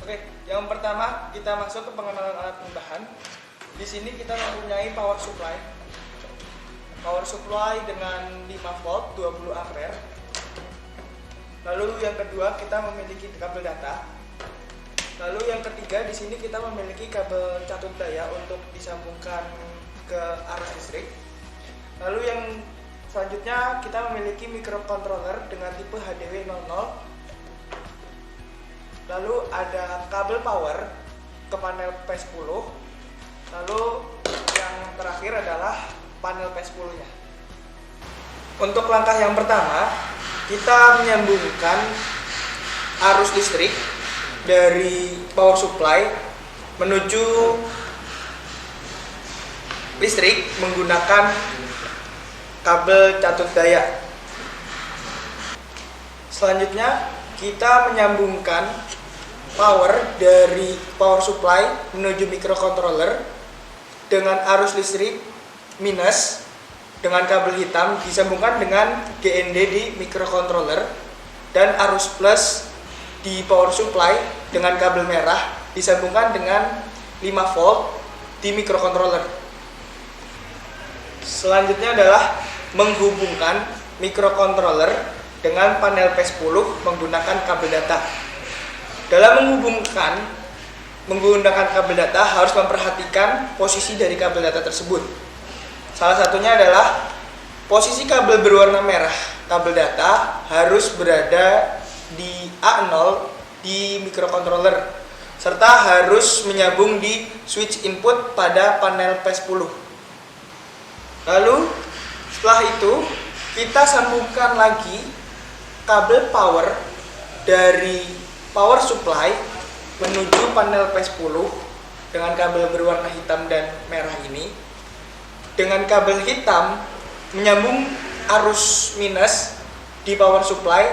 Oke, yang pertama kita masuk ke pengenalan alat tambahan. Di sini kita mempunyai power supply. Power supply dengan 5 volt 20 ampere. Lalu yang kedua kita memiliki kabel data. Lalu yang ketiga di sini kita memiliki kabel catut daya untuk disambungkan ke arus listrik. Lalu yang selanjutnya kita memiliki microcontroller dengan tipe HDW00. Lalu ada kabel power ke panel P10. Lalu yang terakhir adalah panel P10-nya. Untuk langkah yang pertama, kita menyambungkan arus listrik dari power supply menuju listrik menggunakan kabel catut daya. Selanjutnya kita menyambungkan power dari power supply menuju microcontroller dengan arus listrik minus dengan kabel hitam disambungkan dengan GND di microcontroller, dan arus plus di power supply dengan kabel merah disambungkan dengan 5 volt di microcontroller. Selanjutnya adalah menghubungkan microcontroller dengan panel P10 menggunakan kabel data. Dalam menggunakan kabel data harus memperhatikan posisi dari kabel data tersebut. Salah satunya adalah posisi kabel berwarna merah kabel data harus berada di A0 di microcontroller, serta harus menyambung di switch input pada panel P10. Lalu setelah itu kita sambungkan lagi kabel power dari power supply menuju panel P10 dengan kabel berwarna hitam dan merah ini. Dengan kabel hitam menyambung arus minus di power supply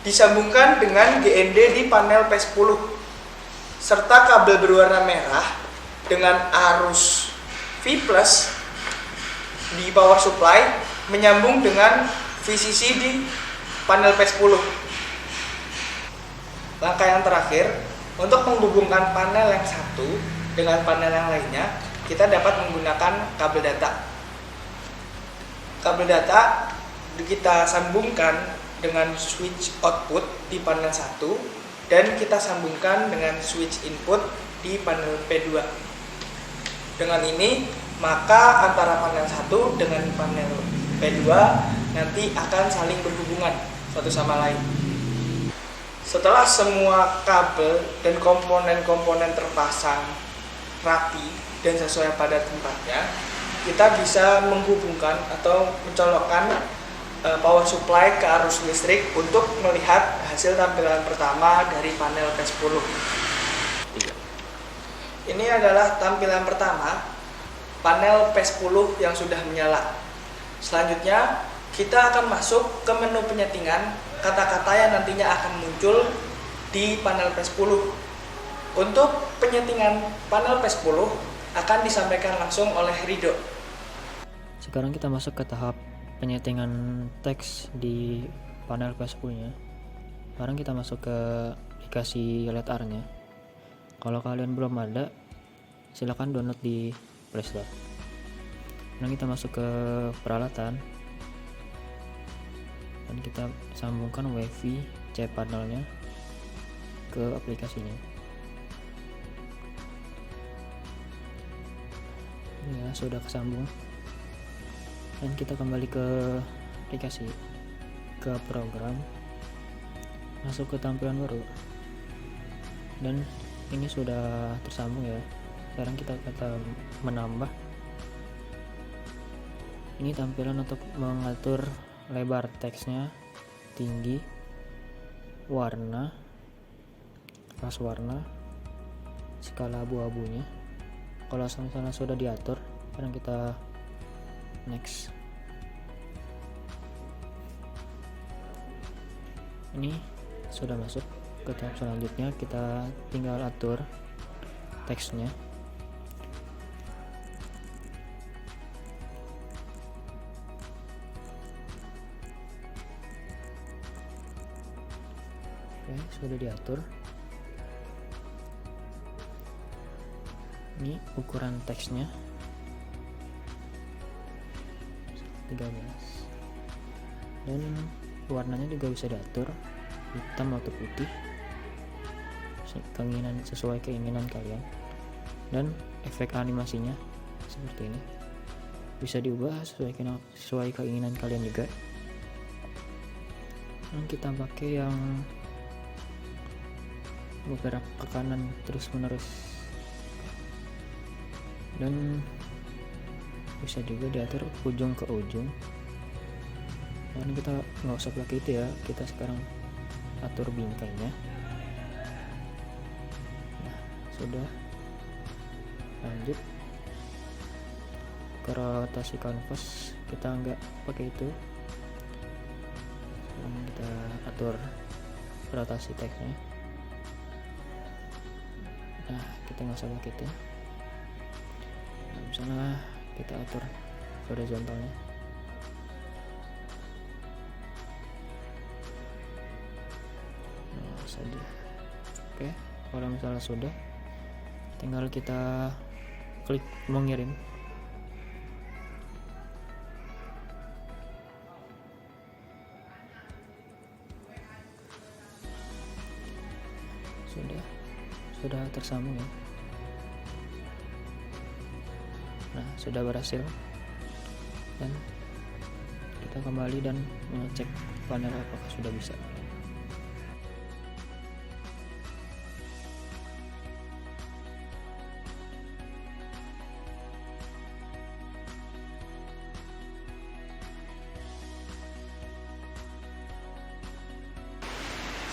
disambungkan dengan GND di panel P10, serta kabel berwarna merah dengan arus V+ di power supply menyambung dengan VCC di panel P10. Langkah yang terakhir, untuk menghubungkan panel yang satu dengan panel yang lainnya, kita dapat menggunakan kabel data. Kabel data kita sambungkan dengan switch output di panel 1 dan kita sambungkan dengan switch input di panel P2. Dengan ini, maka antara panel 1 dengan panel P2 nanti akan saling berhubungan satu sama lain. Setelah semua kabel dan komponen-komponen terpasang rapi dan sesuai pada tempatnya, kita bisa menghubungkan atau mencolokkan power supply ke arus listrik untuk melihat hasil tampilan pertama dari panel P10. Ini adalah tampilan pertama panel P10 yang sudah menyala. Selanjutnya kita akan masuk ke menu penyetingan kata-kata yang nantinya akan muncul di panel P10. Untuk penyetingan panel P10 akan disampaikan langsung oleh Rido. Sekarang kita masuk ke tahap penyetingan teks di panel P10-nya. Sekarang kita masuk ke aplikasi LEDR-nya. Kalau kalian belum ada, silahkan download di Play Store. Sekarang kita masuk ke peralatan dan kita sambungkan WiFi cPanel-nya ke aplikasinya. Ya, sudah kesambung. Dan kita kembali ke aplikasi, ke program, masuk ke tampilan baru, dan ini sudah tersambung ya. Sekarang kita menambah. Ini tampilan untuk mengatur lebar teksnya, tinggi, warna, ras warna, skala abu-abunya. Kalau misalnya sudah diatur, sekarang kita next. Ini sudah masuk ke tahap selanjutnya, kita tinggal atur teksnya. Oke, sudah diatur. Ini ukuran teksnya 13, dan warnanya juga bisa diatur hitam atau putih sesuai keinginan kalian, dan efek animasinya seperti ini bisa diubah sesuai keinginan kalian juga. Dan kita pakai yang bergerak ke kanan terus menerus, dan bisa juga diatur ujung ke ujung. Dan kita nggak usah pakai itu ya, kita sekarang atur bingkainya. Nah, sudah. Lanjut ke rotasi kanvas, kita nggak pakai itu. Sekarang kita atur rotasi teksnya. Nah, kita nggak usah pakai itu. Nah, misalnya kita atur horizontalnya. Nah, saja. Oke, kalau misalnya sudah, tinggal kita klik mengirim. Sudah tersambung ya. Nah, sudah berhasil, dan kita kembali dan mengecek panel apakah sudah bisa.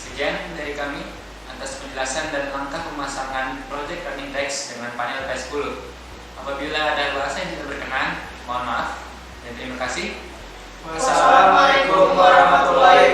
Sekian dari kami atas penjelasan dan langkah pemasangan Project Learning Text dengan panel P10. Apabila ada bahasa yang tidak berkenan, mohon maaf dan terima kasih. Wassalamualaikum warahmatullahi